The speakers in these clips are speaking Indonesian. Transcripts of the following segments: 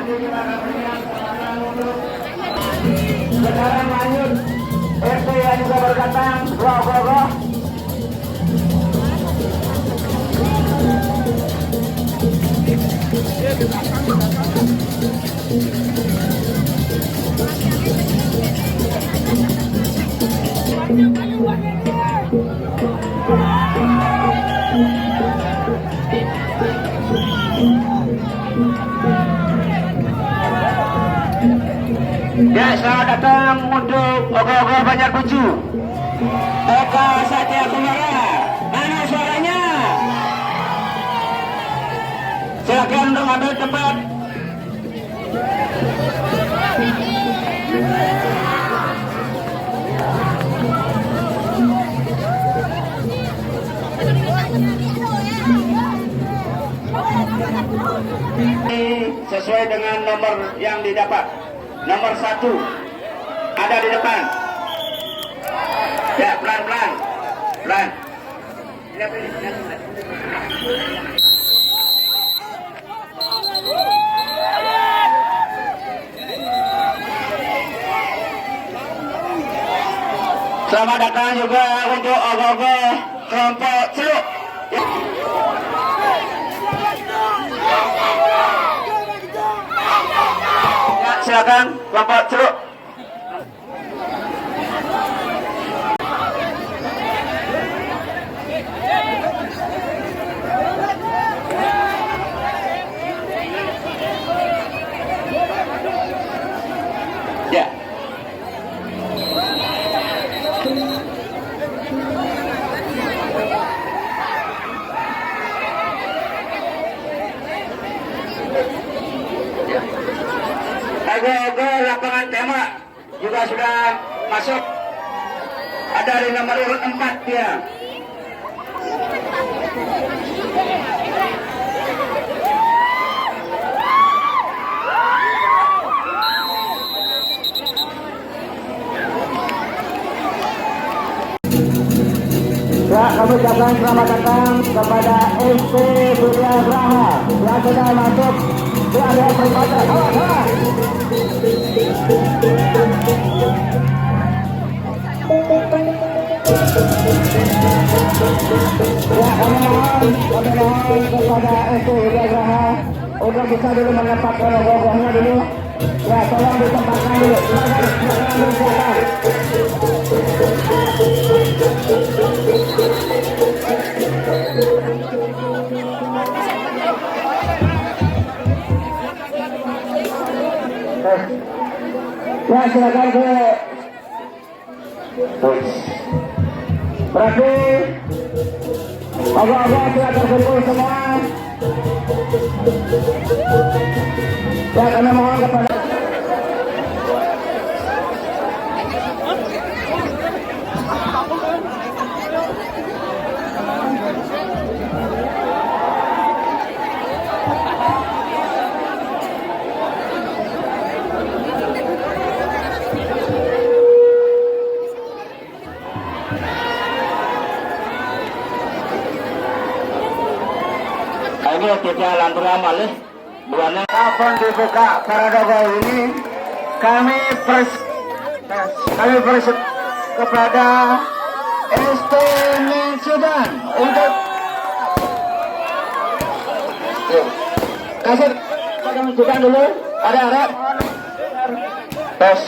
Sekarang lanjut RT yang juga berdatang. Go. Ya, selamat datang untuk Ogo-Ogo Banjar Bucu. Eka Satya Kumara, mana suaranya? Silakan untuk ambil tempat. Sesuai dengan nomor yang didapat. Nomor 1 ada di depan. Ya, pelan. Selamat datang juga untuk Ogo-Ogo kelompok Celuk. Ya, silakan kelompok Celuk. Ya. Ogo-Ogo lapangan tembak juga sudah masuk. Ada di nomor urut 4 dia. Ya, kami ucapkan selamat datang kepada ST Surya Graha yang sudah masuk di area perempatan. Ya, kami mohon kepada ST Surya Graha untuk bisa dulu menempatkan logo-logonya dulu. Ya, tolong ditempatkan dulu. Silakan. Ya, silakan ke berarti Ogo-Ogo sudah terkumpul semua. Ya, kami mohon kepada ini tidak lantur amal buana kapan dibuka para dogo ini kami bersih kepada ST Sudan untuk kasih pada Sudan dulu ada harap tes.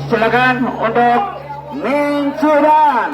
Silakan untuk Minsudan.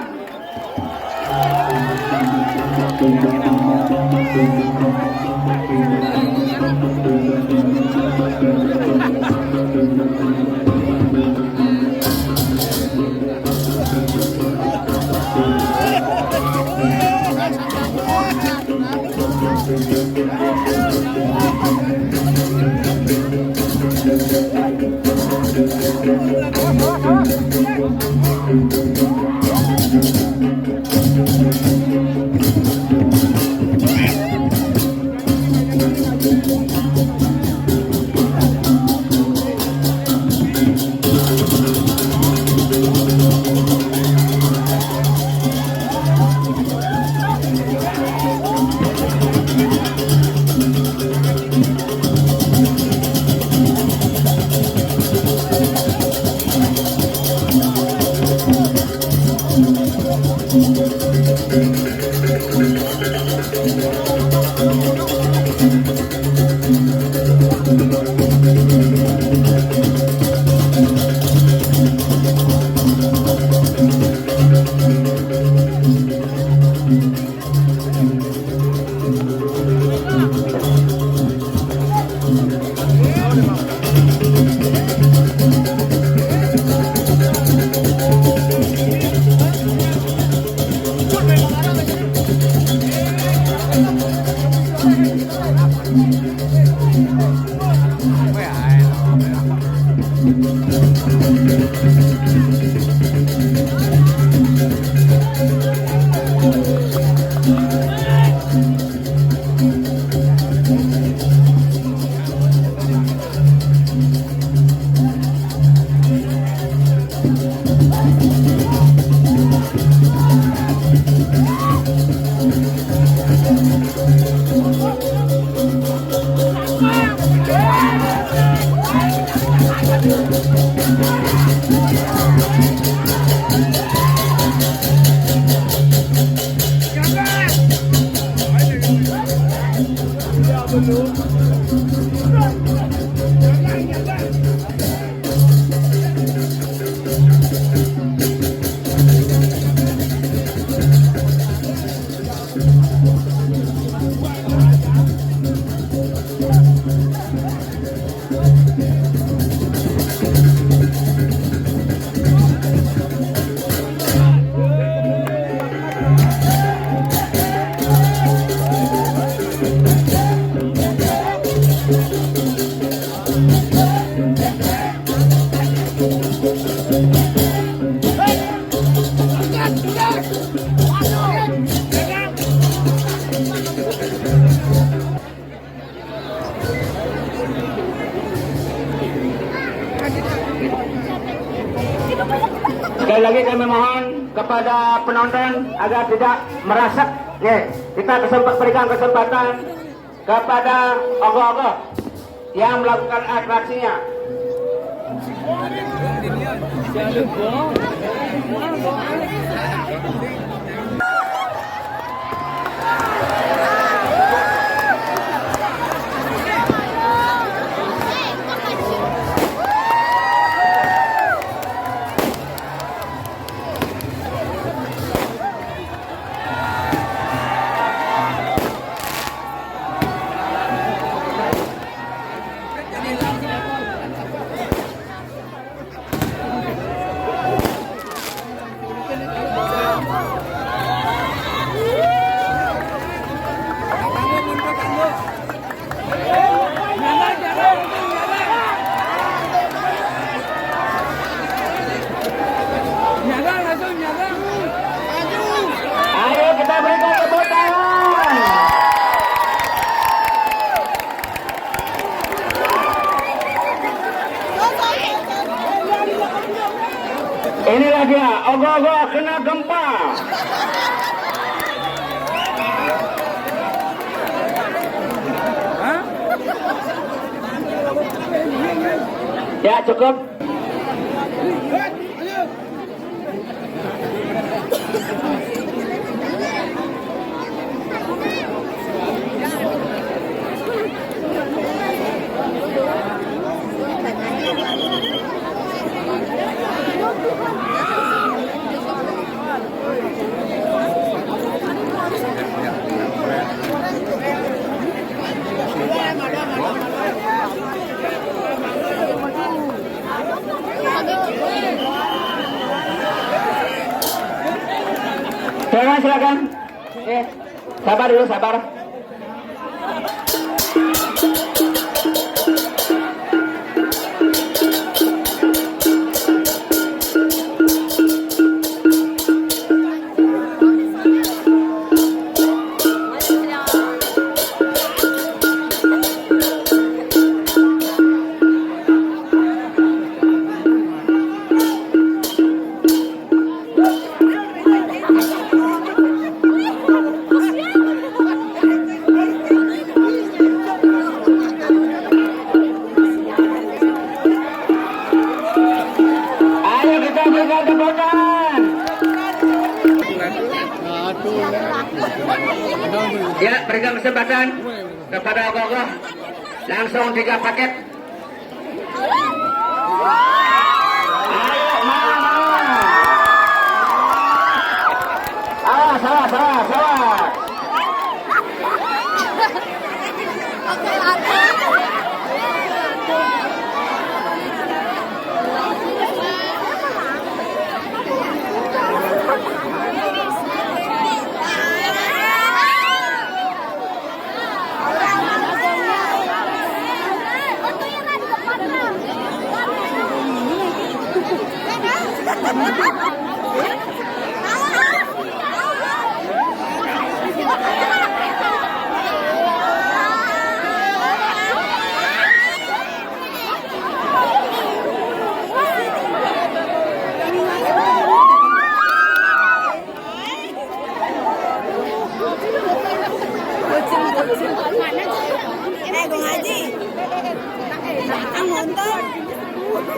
Sekali lagi kami mohon kepada penonton agar tidak merasak. Kita berikan kesempatan kepada ogoh-ogoh yang melakukan atraksinya. Ayo kita berikan tepuk tangan. Inilah dia, ogoh-ogoh kena gempa. Ya cukup. Silakan. Sabar dulu, sabar. Ya, berikan kesempatan kepada ogoh-ogoh langsung 3 paket. Ayo, salah.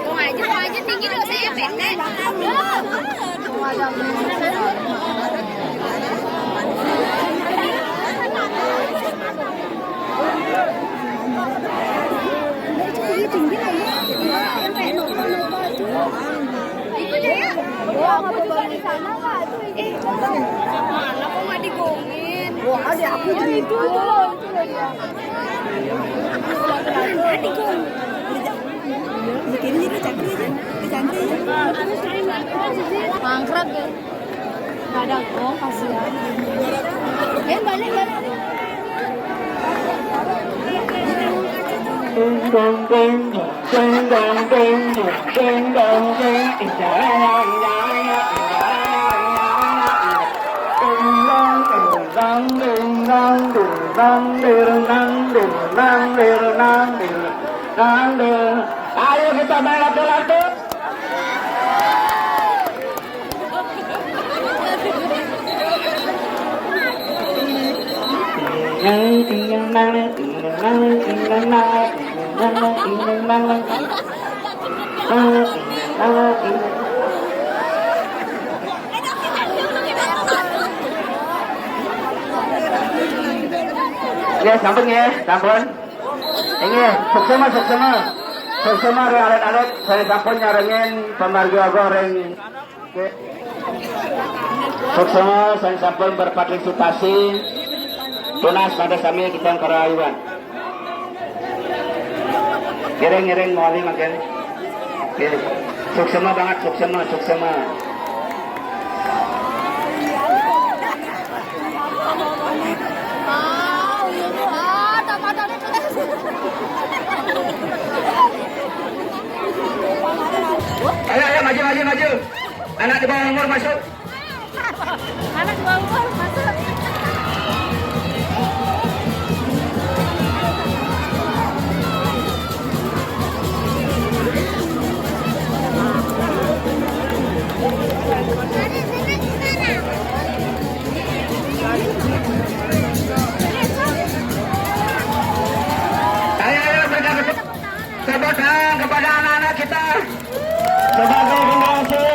Kung aja tinggi dulu saya pendek. Ikut ya. Aku juga di sana nggak tuh. Mana kok nggak digongin? Wah ada aku itu tuh. Digong. Bikin jadi cakri aja, dicantri aja. Mangkrak ya. Kadang kasihan. Balik. Ding dong ding ding dong ding ding dong ding ayo kita main lato-lato. Ya, sampun ya, sampun. Ini suksema re alat-alat saya sampun nyarengin pemargi goreng. Suksema saya sampun berpartisipasi tunas pada sami kita kerayuan. Ngiring mali makin. Suksema banget, suksema. Ayo maju. Anak di bawah umur masuk. Anak bawah umur masuk. Tepuk tangan kepada anak-anak kita sebagai generasi.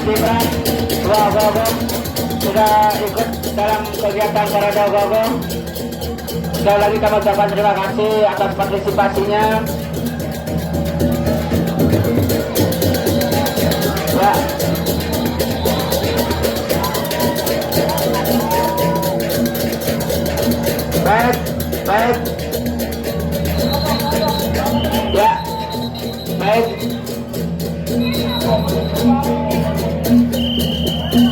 Timran, dua ogo-ogo sudah ikut dalam kegiatan parade ogo-ogo. Sekali lagi kami ucapkan terima kasih atas partisipasinya. Ya. Baik, baik. Ya, baik.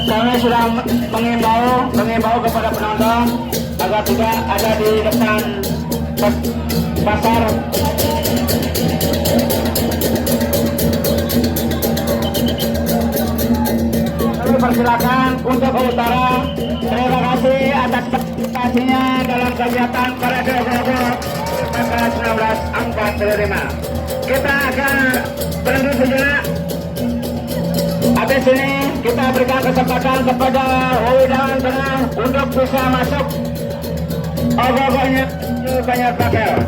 Kami sudah mengimbau kepada penonton agar tidak ada di depan pasar. Kami persilakan untuk ke utara. Terima kasih atas partisipasinya dalam kegiatan parade ogo-ogo 1945. Kita akan berhenti sejenak. Habis ini kita berikan kesempatan kepada Wewidangan Tengah untuk bisa masuk ogo-ogonya ke Banjar Bakel.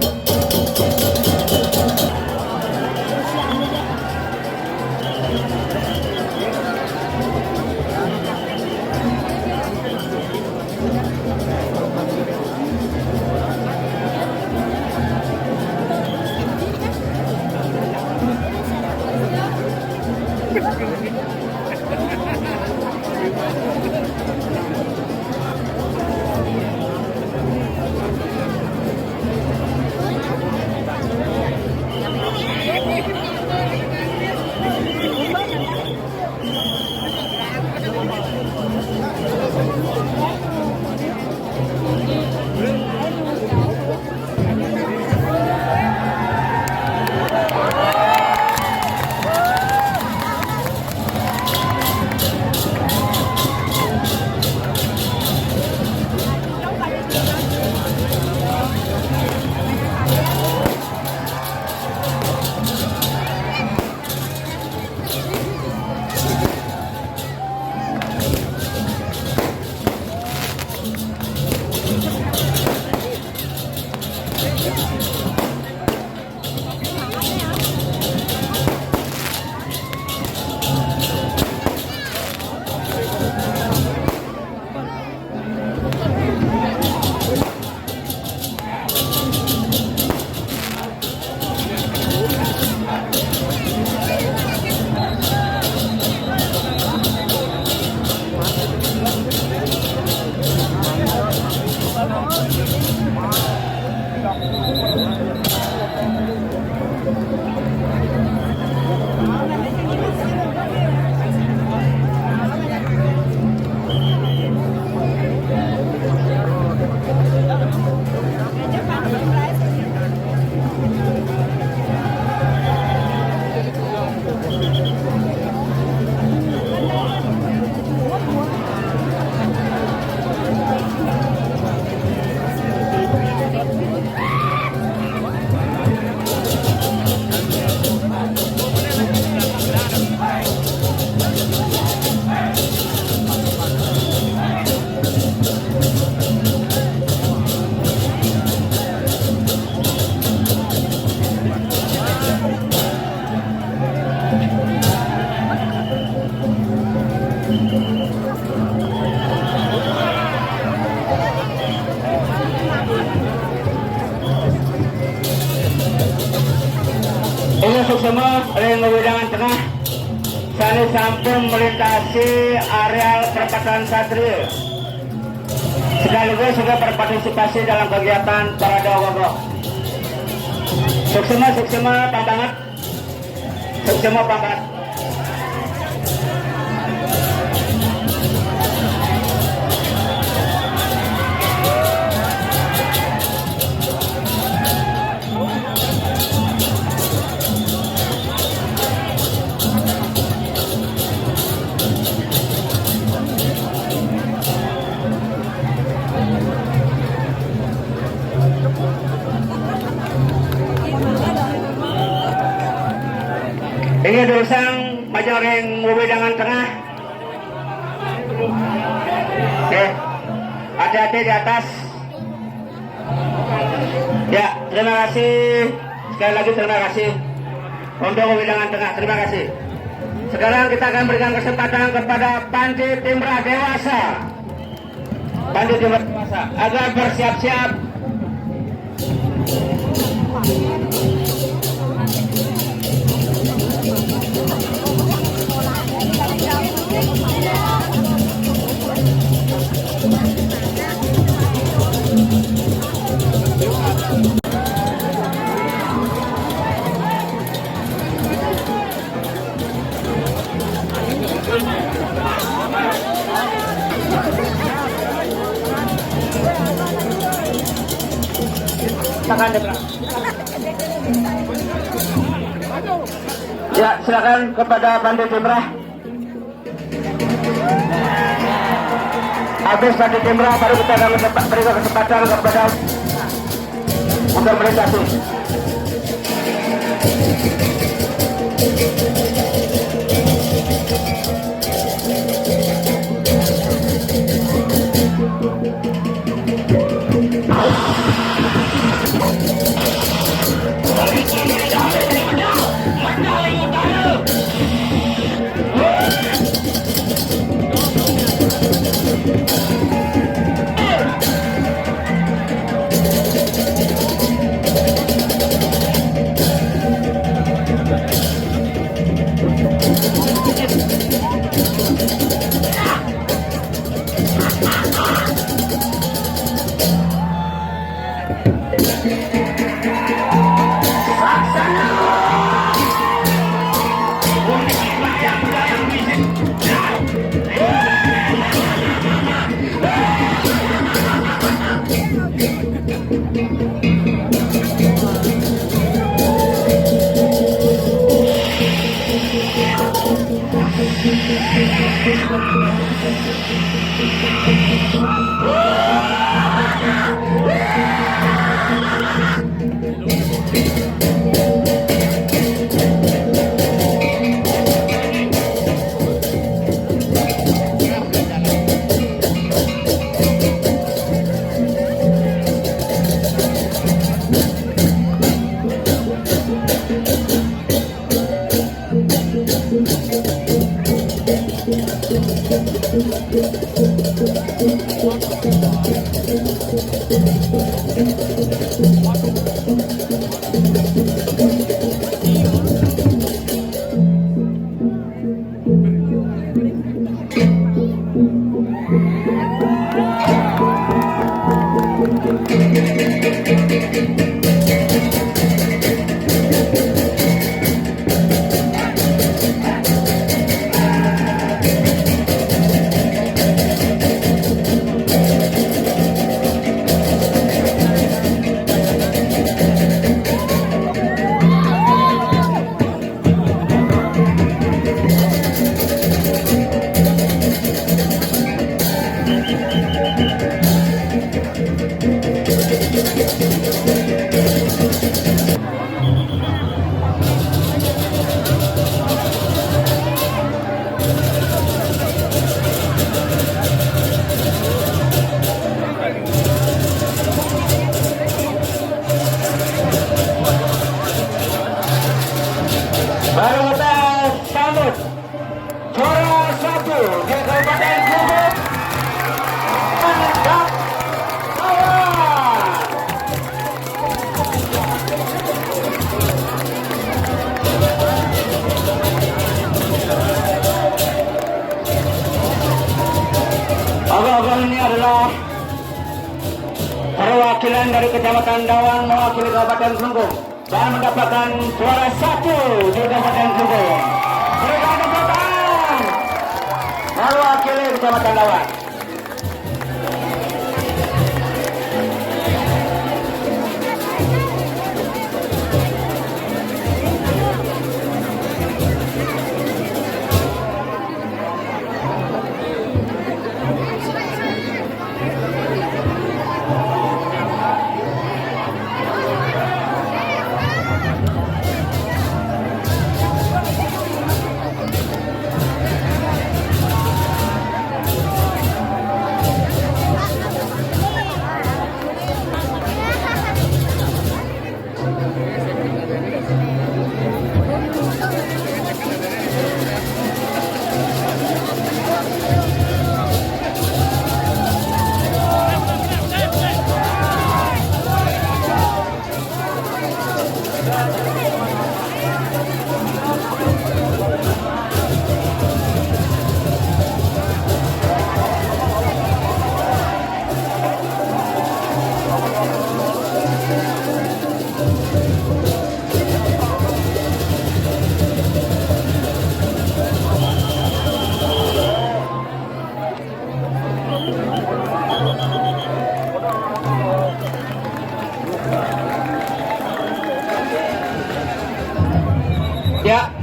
Ini semua ring Wewidangan Tengah Sani sampun melintasi areal perempatan Satrio sekaligus juga berpartisipasi dalam kegiatan parade ogo-ogo. Suksema pambangat, suksema pambangat. Ini dosang majoring Wewidangan Tengah. Oke, hati-hati di atas. Ya, terima kasih sekali lagi, terima kasih untuk Wewidangan Tengah, terima kasih. Sekarang kita akan berikan kesempatan kepada Panji Timra Dewasa. Panji Timra Dewasa agar bersiap-siap. Ya, silakan kepada Panji Timra. Habis Panji Timra baru kita akan berikan kesempatan kepada untuk presentasi. Baru kita sambut juara 1 di Kabupaten Gubuk, Pandak Lawan. Abang-abang ini adalah perwakilan dari Kecamatan Dawang mewakili Kabupaten Gubuk dan mendapatkan juara 1 di Kabupaten Gubuk. Berikan tepuk tangan mewakili Kecamatan Dawang.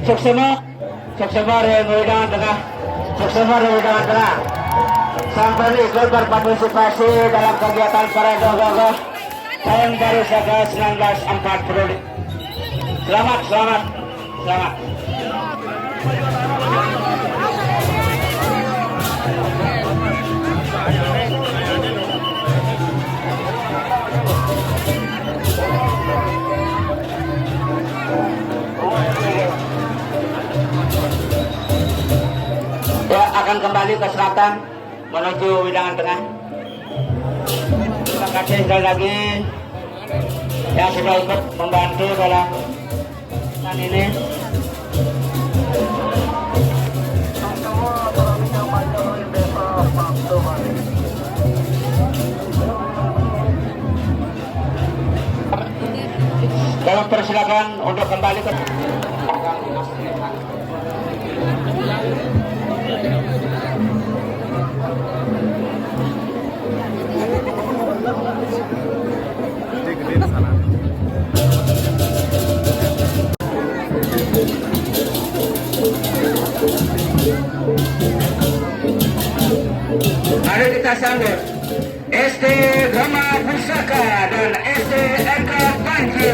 Suksema dari Undangan Tengah. Suksema dari Undangan Tengah. Sampai ikut berpartisipasi dalam kegiatan Parade Gagah tahun baru Saka 1940. Selamat. Ya, akan kembali ke selatan menuju Wilangan Tengah. Terima kasih sekali lagi yang sudah ikut membantu dalam ini. Kami persilakan untuk kembali ke Mari kita sambut SD Gama Pusaka dan SD Eka Panji.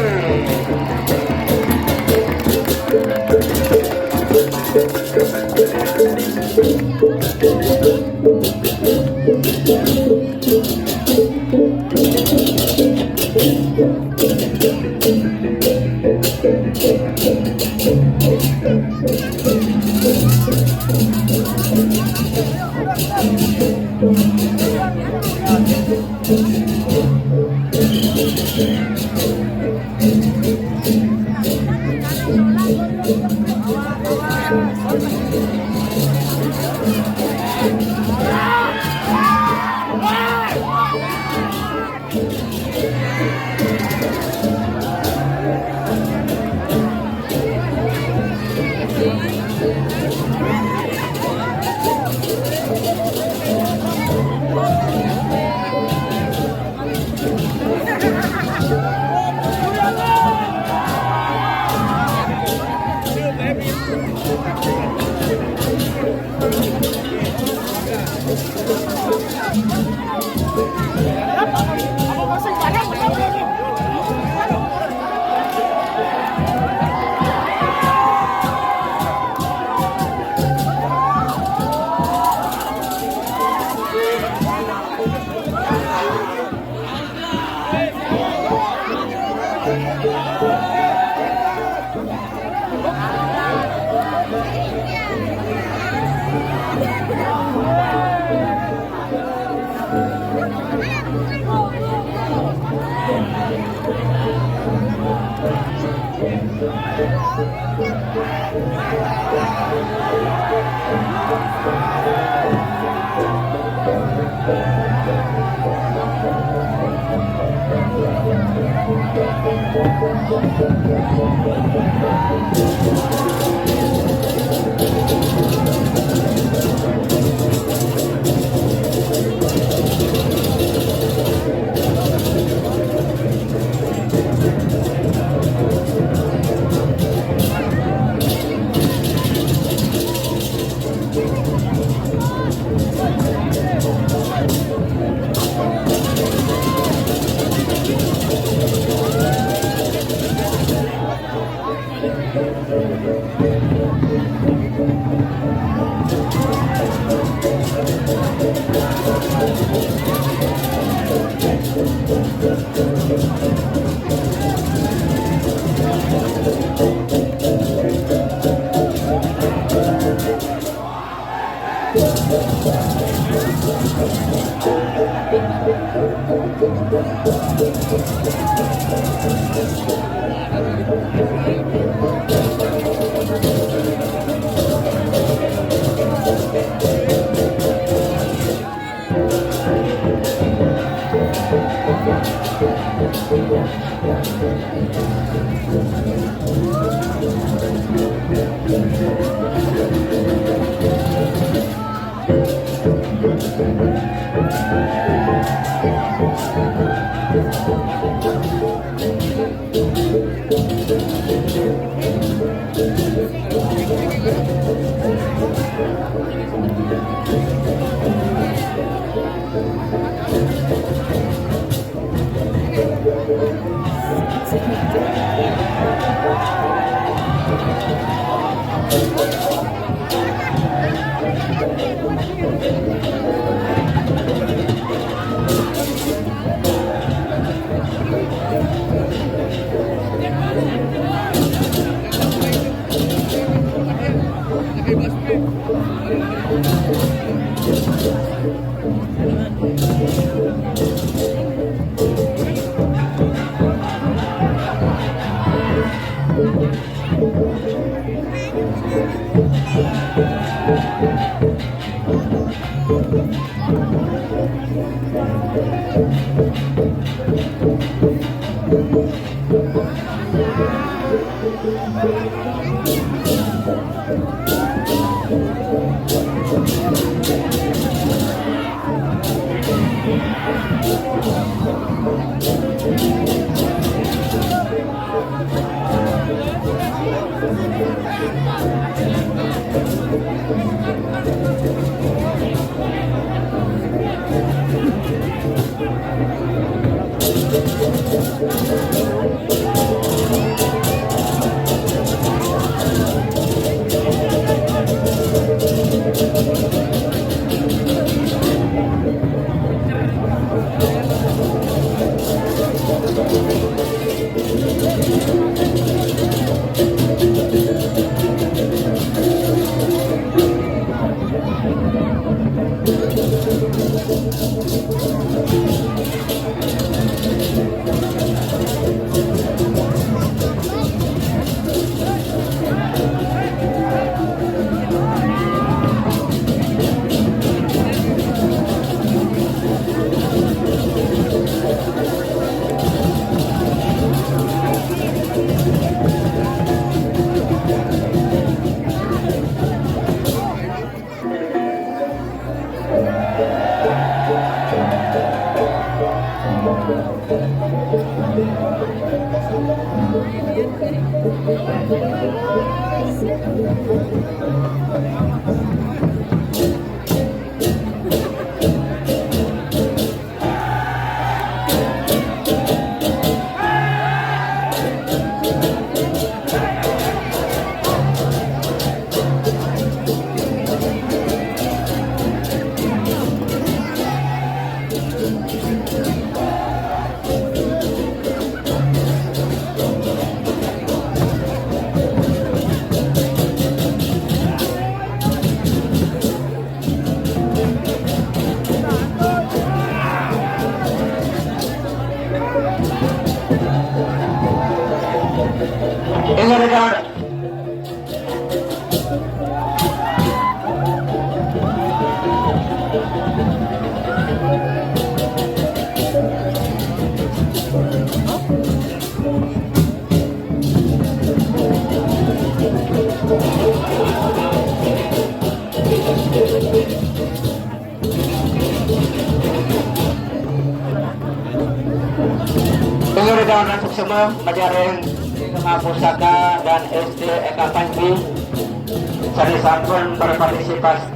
Rekan-rekan untuk semua pelajaran Kema Pusaka dan SD Eka Panji Sari Sampun berpartisipasi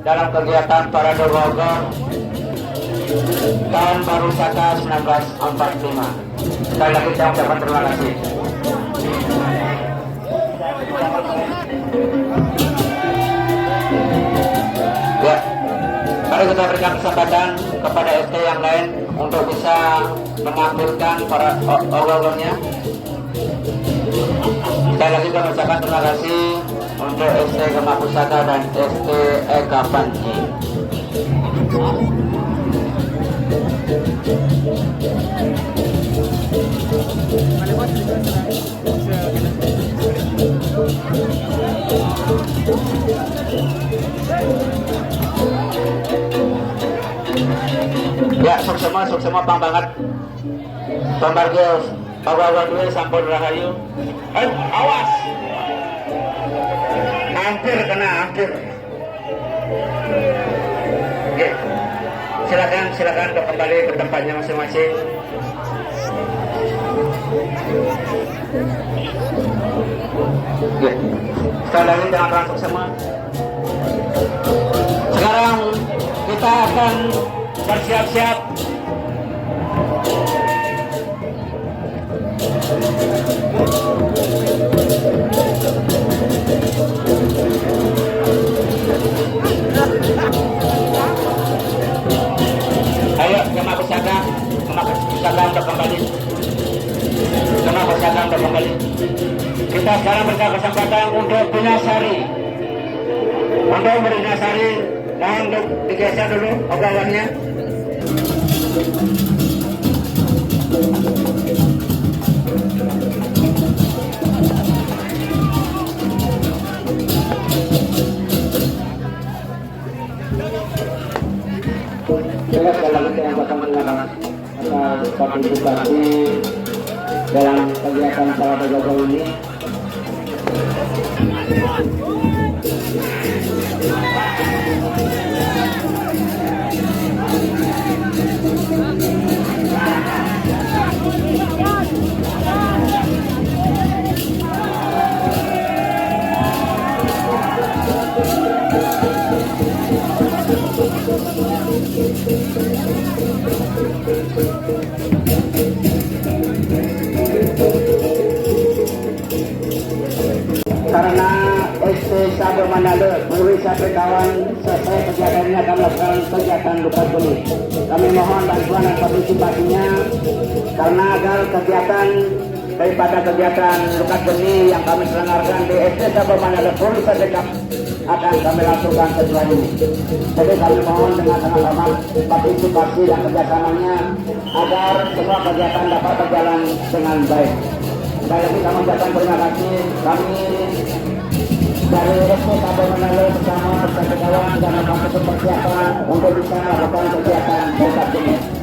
dalam kegiatan Parade Bogor tahun baru Saka 1945. Sekali lagi saya ucapkan terima kasih. Ya, mari kita berikan kesempatan kepada SD yang lain untuk bisa menampilkan para ogor-ogornya. Sekali lagi kami ucapkan terima kasih untuk SD Kema Pusaka dan SD Eka Panji. Ya, sok semua pang banget. Pembargo awal-awal dulu sampun rahayu. Awas. Hampir kena, hampir. Oke. Silakan untuk kembali ke tempatnya masing-masing. Oke. Sekali lagi jangan langsung semua. Sekarang kita akan bersiap-siap Ayo jemaah pusaka untuk kembali. Jemaah pusaka untuk kembali. Kita sekarang berikan kesempatan untuk Bunasari. Untuk Bunasari, mohon untuk digeser dulu omongannya. Jelas dalam itu yang akan mengenal atas partisipasi dalam kegiatan salat Jokowi ini. Karena ST Sabar Manado Puri sampai kawan selesai kegiatannya akan melakukan kegiatan lukat beli. Kami mohon bantuan dan partisipasinya karena agar kegiatan daripada kegiatan lukat beli yang kami selenggarakan di ST Sabar Manado Puri sampai akan kami lakukan setelah ini. Jadi kami mohon dengan sama-sama partisipasi dan kerjasamanya agar semua kegiatan dapat berjalan dengan baik. Sekali lagi kami ucapkan terima kasih. Kami dari ST Sabar Manado bersama kawan dan kami persiapan untuk bisa melakukan kegiatan lukat beli.